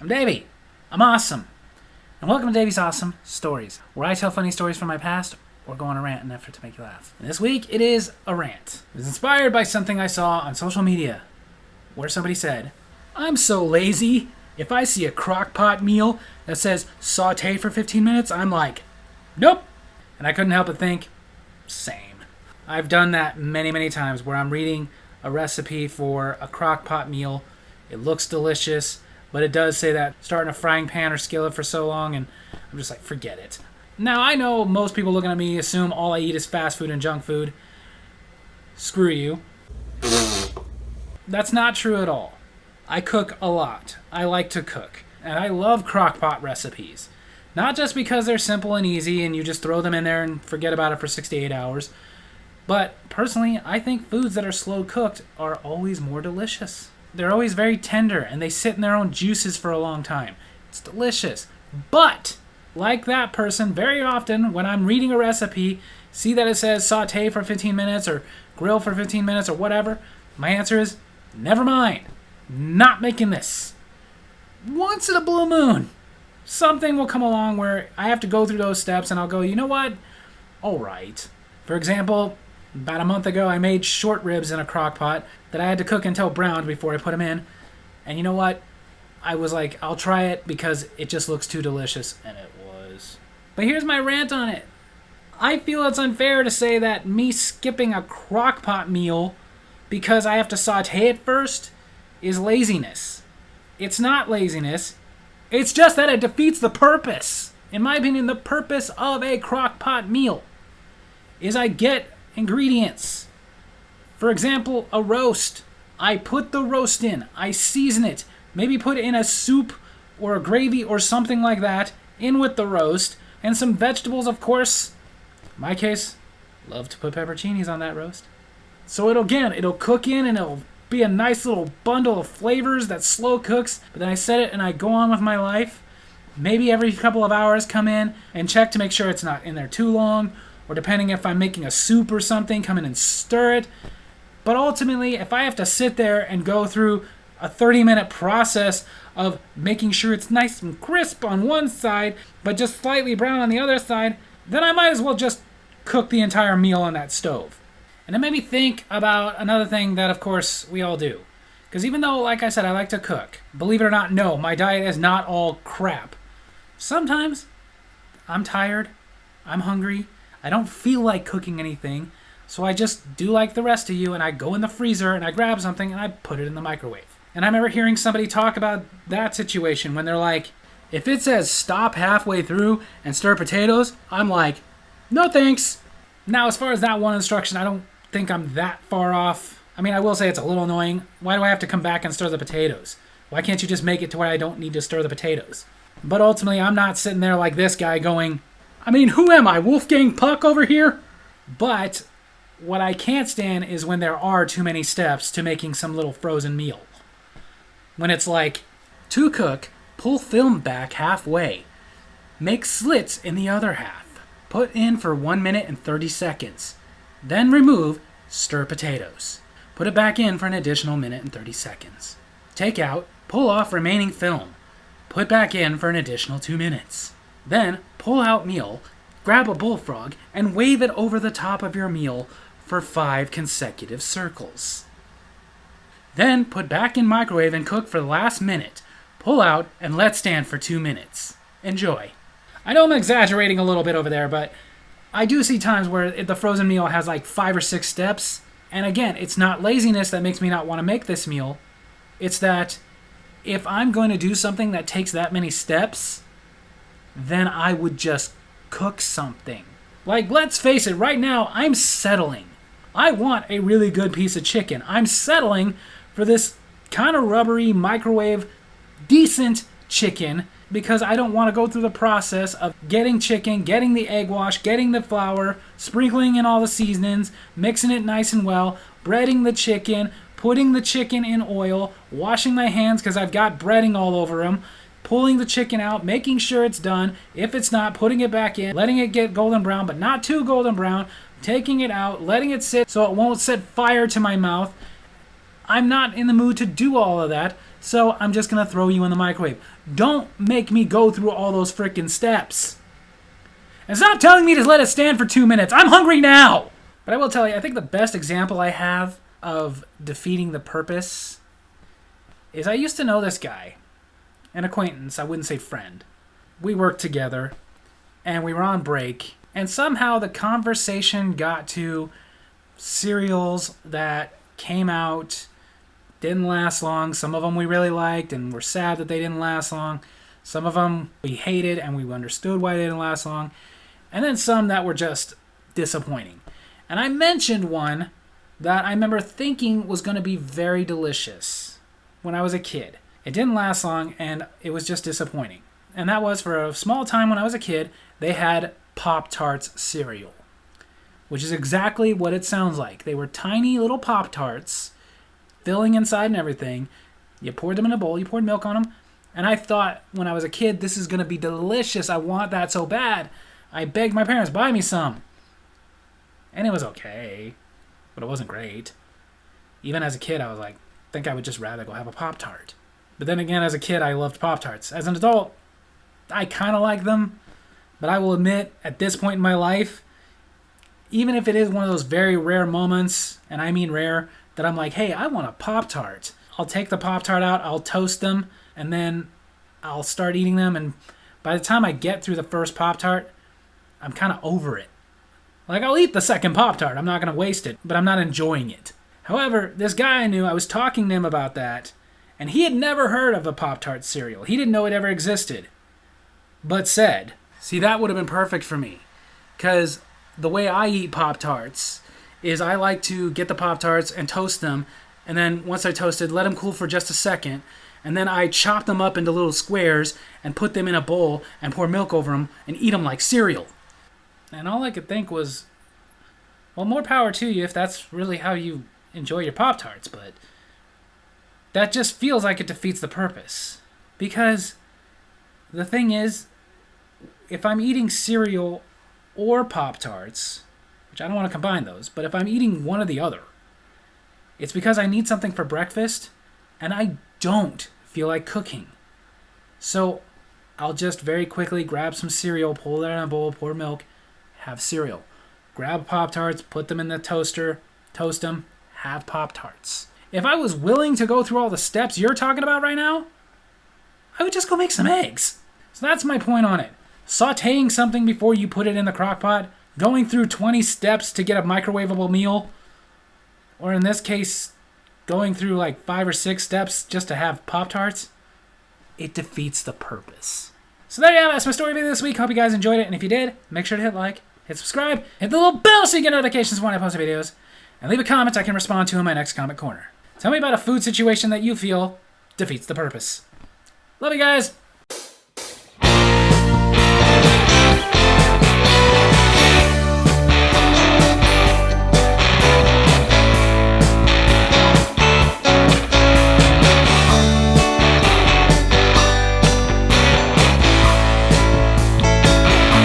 I'm Davy. I'm awesome. And welcome to Davy's Awesome Stories, where I tell funny stories from my past or go on a rant in an effort to make you laugh. And this week, it is a rant. It was inspired by something I saw on social media, where somebody said, I'm so lazy. If I see a crock pot meal that says saute for 15 minutes, I'm like, nope. And I couldn't help but think, same. I've done that many, many times where I'm reading a recipe for a crock pot meal. It looks delicious, but it does say that start in a frying pan or skillet for so long, and I'm just like, forget it. Now, I know most people looking at me assume all I eat is fast food and junk food. Screw you. That's not true at all. I cook a lot. I like to cook. And I love crock pot recipes. Not just because they're simple and easy and you just throw them in there and forget about it for 6 to 8 hours. But personally, I think foods that are slow cooked are always more delicious. They're always very tender and they sit in their own juices for a long time. It's delicious. But, like that person, very often when I'm reading a recipe, see that it says saute for 15 minutes or grill for 15 minutes or whatever, my answer is, never mind. Not making this. Once in a blue moon, something will come along where I have to go through those steps and I'll go, you know what? All right. For example, about a month ago, I made short ribs in a crock pot that I had to cook until browned before I put them in. And you know what? I was like, I'll try it because it just looks too delicious. And it was. But here's my rant on it. I feel it's unfair to say that me skipping a crock pot meal because I have to saute it first is laziness. It's not laziness. It's just that it defeats the purpose. In my opinion, the purpose of a crock pot meal is I get ingredients. For example, a roast. I put the roast in. I season it. Maybe put it in a soup or a gravy or something like that in with the roast. And some vegetables, of course. In my case, love to put pepperoncinis on that roast. So it'll cook in and it'll be a nice little bundle of flavors that slow cooks. But then I set it and I go on with my life. Maybe every couple of hours come in and check to make sure it's not in there too long. Or depending if I'm making a soup or something, come in and stir it. But ultimately, if I have to sit there and go through a 30-minute process of making sure it's nice and crisp on one side, but just slightly brown on the other side, then I might as well just cook the entire meal on that stove. And it made me think about another thing that, of course, we all do. Because even though, like I said, I like to cook, believe it or not, no, my diet is not all crap. Sometimes I'm tired, I'm hungry, I don't feel like cooking anything, so I just do like the rest of you and I go in the freezer and I grab something and I put it in the microwave. And I remember hearing somebody talk about that situation when they're like, if it says stop halfway through and stir potatoes, I'm like, no thanks. Now, as far as that one instruction, I don't think I'm that far off. I mean, I will say it's a little annoying. Why do I have to come back and stir the potatoes? Why can't you just make it to where I don't need to stir the potatoes? But ultimately, I'm not sitting there like this guy going, I mean, who am I, Wolfgang Puck over here? But what I can't stand is when there are too many steps to making some little frozen meal. When it's like, to cook, pull film back halfway. Make slits in the other half. Put in for 1 minute and 30 seconds. Then remove, stir potatoes. Put it back in for an additional minute and 30 seconds. Take out, pull off remaining film. Put back in for an additional 2 minutes. Then pull out meal, grab a bullfrog, and wave it over the top of your meal for 5 consecutive circles. Then put back in microwave and cook for the last minute. Pull out and let stand for 2 minutes. Enjoy. I know I'm exaggerating a little bit over there, but I do see times where the frozen meal has like 5 or 6 steps. And again, it's not laziness that makes me not want to make this meal. It's that if I'm going to do something that takes that many steps, then I would just cook something. Like, let's face it, right now, I'm settling. I want a really good piece of chicken. I'm settling for this kind of rubbery microwave, decent chicken because I don't want to go through the process of getting chicken, getting the egg wash, getting the flour, sprinkling in all the seasonings, mixing it nice and well, breading the chicken, putting the chicken in oil, washing my hands because I've got breading all over them, pulling the chicken out, making sure it's done. If it's not, putting it back in, letting it get golden brown, but not too golden brown, taking it out, letting it sit so it won't set fire to my mouth. I'm not in the mood to do all of that, So I'm just going to throw you in the microwave. Don't make me go through all those freaking steps. And stop telling me to let it stand for 2 minutes. I'm hungry now. But I will tell you, I think the best example I have of defeating the purpose is I used to know this guy, an acquaintance, I wouldn't say friend. We worked together, and we were on break, and somehow the conversation got to cereals that came out, didn't last long. Some of them we really liked, and we're sad that they didn't last long. Some of them we hated, and we understood why they didn't last long. And then some that were just disappointing. And I mentioned one that I remember thinking was going to be very delicious when I was a kid. It didn't last long, and it was just disappointing. And that was, for a small time when I was a kid, they had Pop-Tarts cereal, which is exactly what it sounds like. They were tiny little Pop-Tarts, filling inside and everything. You poured them in a bowl, you poured milk on them, and I thought when I was a kid, this is going to be delicious. I want that so bad. I begged my parents, buy me some. And it was okay, but it wasn't great. Even as a kid, I was like, I think I would just rather go have a Pop-Tart. But then again, as a kid, I loved Pop-Tarts. As an adult, I kind of like them. But I will admit, at this point in my life, even if it is one of those very rare moments, and I mean rare, that I'm like, hey, I want a Pop-Tart. I'll take the Pop-Tart out, I'll toast them, and then I'll start eating them. And by the time I get through the first Pop-Tart, I'm kind of over it. Like, I'll eat the second Pop-Tart. I'm not going to waste it, but I'm not enjoying it. However, this guy I knew, I was talking to him about that, and he had never heard of a Pop-Tart cereal. He didn't know it ever existed. But said, see, that would have been perfect for me. Because the way I eat Pop-Tarts is I like to get the Pop-Tarts and toast them, and then once I toasted, let them cool for just a second, and then I chop them up into little squares and put them in a bowl and pour milk over them and eat them like cereal. And all I could think was, well, more power to you if that's really how you enjoy your Pop-Tarts, but that just feels like it defeats the purpose. Because the thing is, if I'm eating cereal or Pop-Tarts, which I don't want to combine those, but if I'm eating one or the other, it's because I need something for breakfast, and I don't feel like cooking. So I'll just very quickly grab some cereal, pull it out of a bowl, pour milk, have cereal. Grab Pop-Tarts, put them in the toaster, toast them, have Pop-Tarts. If I was willing to go through all the steps you're talking about right now, I would just go make some eggs. So that's my point on it. Sautéing something before you put it in the crock pot, going through 20 steps to get a microwavable meal, or in this case, going through like 5 or 6 steps just to have Pop-Tarts, it defeats the purpose. So there you have it. That's my story video this week. Hope you guys enjoyed it. And if you did, make sure to hit like, hit subscribe, hit the little bell so you get notifications when I post videos, and leave a comment I can respond to in my next comment corner. Tell me about a food situation that you feel defeats the purpose. Love you guys.